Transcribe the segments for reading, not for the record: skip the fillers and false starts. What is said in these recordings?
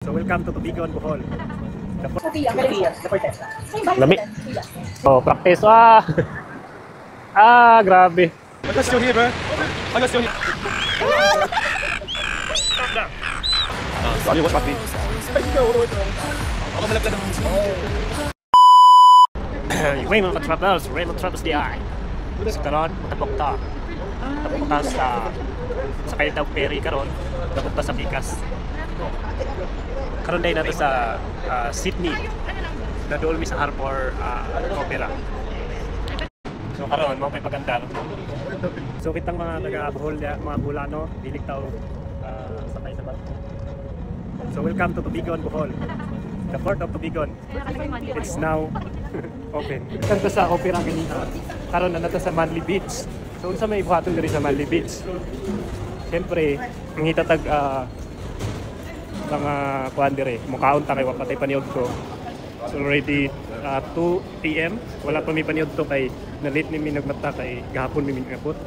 So welcome to Tubigon, Bohol. Lami. Oh, practice. Grabe. I got still here, bro. I got still here. Sorry, what's my feet? Raymond Travels di ay. Karon matapok ta. Tapok ta sa Kaytaw Ferry karon. Tapok ta sa Pikas. Karon day nato sa Sydney. Nadol mi sa Harbour Opera. So karon mo pay paganda. So kitang mga taga-Bohol, mga Bulano, dilig taw sakay sa barko. So welcome to Tubigon, Bohol. The port of Tubigon. It's now open. Kanto sa opera kanina. Karon na nato sa Manly Beach. So unsa may buhaton diri sa Manly Beach? Siyempre, ang itatag mga kuan dire, mukaon ta kay wa patay paniod ko. So already 2 PM, wala pa mi paniod to kay na-late ni mi nagmata kay gahapon mi minabot.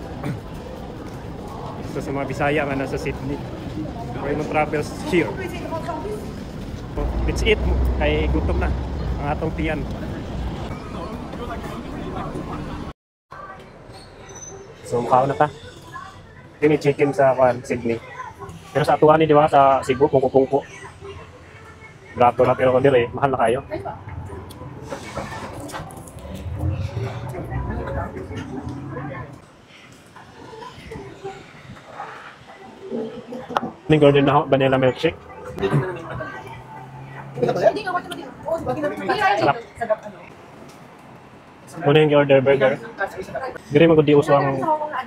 So sa mga Bisaya nga nasa Sydney, Raymond Travels here. So, it's it, kay gutom na ang atong tiyan. So mukhaon na ta. Ini chicken sa Sydney. Pero sa atuan ni di ba sa Cebu pungko-pungko. Grato na pero dire, mahal na kayo. Ning order na vanilla milkshake. Sarap. Muna yung order burger. Dire mo di uso ang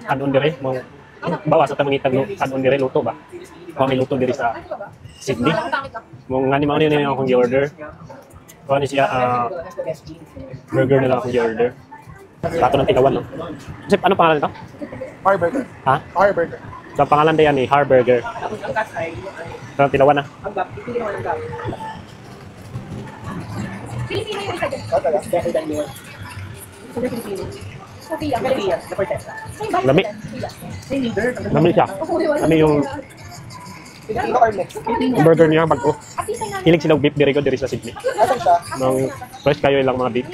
kanon dire mo. Bawas sa tamang itag kanon dire luto ba? Kung may luto dire sa Sydney. Mong ngani mao ni akong order. Kuha ni siya burger na lang akong order. Plato ng tigawan no. Kasi ano pangalan nito? Harburger. Ha? Harburger. So pangalan din yan eh, Harburger. Pero tilawan na. Pilipino yung isa dyan. Better than yours. Lami. Lami siya. Lami yung Filipino or Mexican? burger niya bago. Hilig silang beef diri ko diri sa Sydney. Asan siya? Nung fresh kayo ilang mga beef.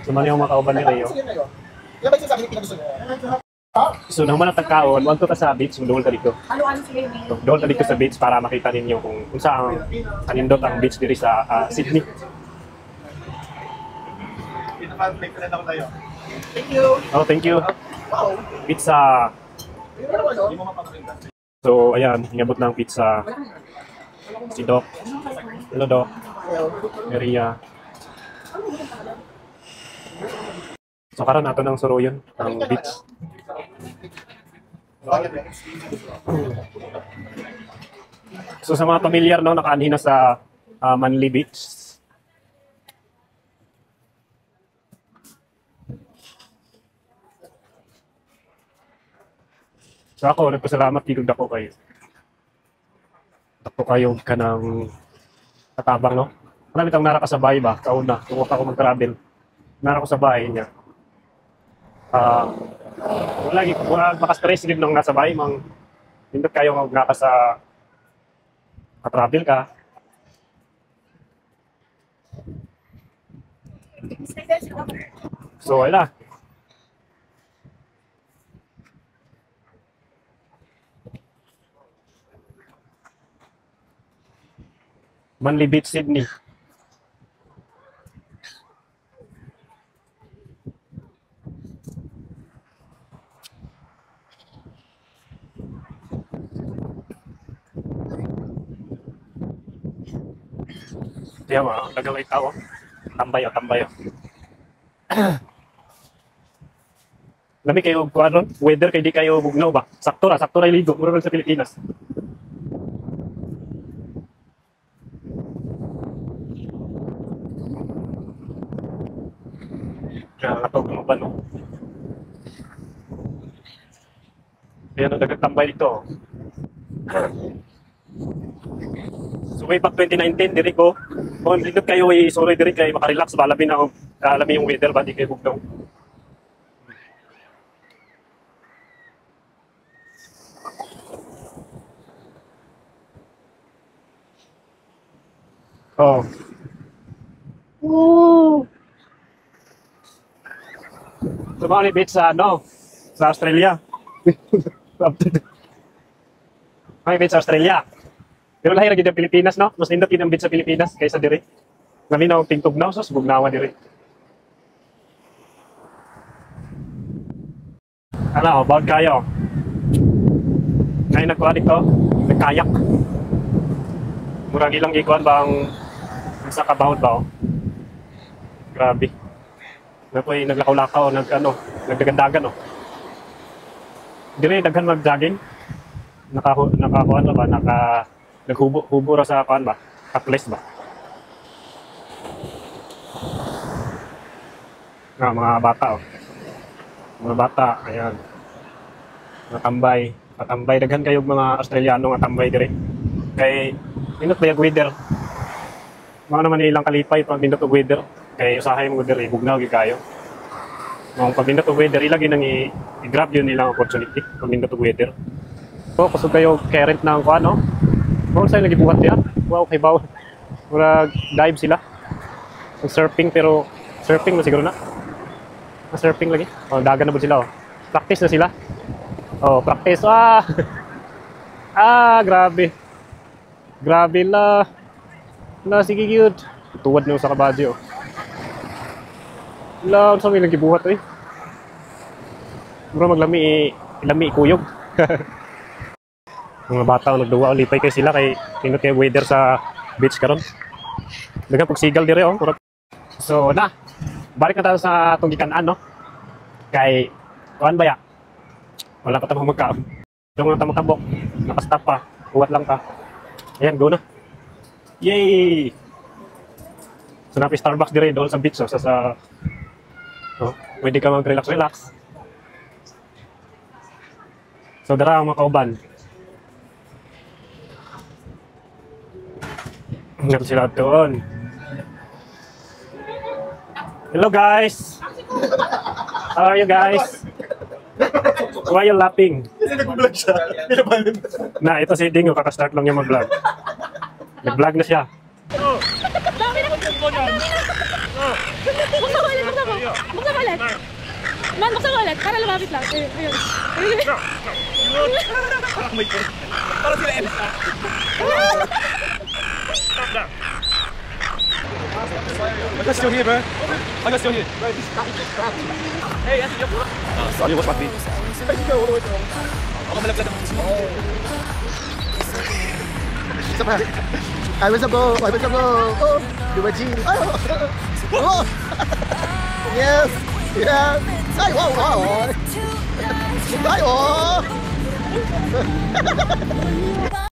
Sumali yung mga kauban ni Rio. Yan ba yung sasabi ni pinagusto niya? So nang man tagkaon, wag ko ta sa beach, duol ta dito. Ano sige may. Duol ta dito sa beach para makita ninyo kung saan kanindot ang beach diri sa Sydney. Thank you. Oh, thank you. Pizza. So ayan, inabot ng pizza. Si Doc. Hello Doc. Maria. So karon nato ng suruyon ang beach. So sa mga pamilyar no, nakaanhin na sa Manly Beach. So ako nagpasalamat dito dako kayo. Dako kayo kanang katabang no. Marami tang nara ka sa bahay ba? Kauna, kung ako mag-travel. Nara ko sa bahay niya. Wala maka-stress din nung nasa bahay, mang hindi kayo mag-naka sa travel ka. So, wala. Manly Beach, Sydney. Diyan mo, nagaway tao. Tambayo. Lami kayo kuan weather kay di kayo bugnaw ba? Sakto ra ligo mura sa Pilipinas. Nakatog mo ba no? Ayan ang nagtambay dito. So way back 2019, diri ko. Kung dito kayo sorry diri kay makarelax ba labi na alam yung weather ba di kayo bugnaw. Oh. Woo! So, mga beach sa ano? Sa Australia. Mga beach sa Australia. Pero lahi lagi sa Pilipinas, no? Mas nindot ang beach sa Pilipinas kaysa diri. Naminaw tingtugnaw, so bugnawa diri. Ano, about kayo. Ngayon nagkuhan ito, nagkayak. Murang ilang ikuan ba ang sa kabawod ba? Grabe. Napoy naglakaw-lakaw, nagdagandagan, oh. Dire daghan mag-jogging. Nakakuan ba? Naghubo ra sa kuan ba? Topless ba? Mga bata, oh. Mga bata, ayan. Natambay. Patambay, daghan kayo mga Australiano nga tambay dire. Kay pinot ba yung weather? Mga naman ilang kalipay pag pinot og weather. Kay usahay mo dire, bugnaw gyud kayo. Mga pag pinot og weather, ilagi nang i-grab yun nilang opportunity pag pinot og weather. So, kusog kayo current ng kuan, no? Kung sa'yo nagibuhat niya, wow, kay baw. Mura dive sila. Surfing, pero surfing na siguro na. Surfing lagi. Oh, dagan na po sila, oh. Practice na sila. Oh, practice. Grabe. Grabe la. La, sige cute. Tuwad na sa kabadyo. La, sa may nagibuhat, eh. Mura maglami, ilami ikuyog. Mga bata nagduwa, lipay kay sila kay pinot kay weather sa beach karon. Daga pag sigal dire, oh. So na, balik na tayo sa atong gikan-an, no? Kay kuan baya. Wala pa tayong magkaon. Dong na tamo-tabok. Nakastop pa. Kuwat lang pa. Ayan, go na. Yay! So napi Starbucks dire doon sa beach, so pwede ka mag-relax. So dara ang mga kauban. Ngayon sila doon. Hello guys! How are you guys? Why are you laughing? Kasi nag-vlog siya. Pinabalin. Na, ito si Dingo, kakastart lang niya mag-vlog. Nag-vlog na siya. Dami na! Buksan ko ulit! Man, buksan ko ulit para lumapit lang. Ayun. Oh my God. Parang sila Elsa. I got still here, bro. I got still here. Hey, Anthony, you're good. Sorry, what's my feet? Ako malaglag ang I was a go. Oh, you were G. Oh. Yes. Yes. Ay, wow. Ay, oh.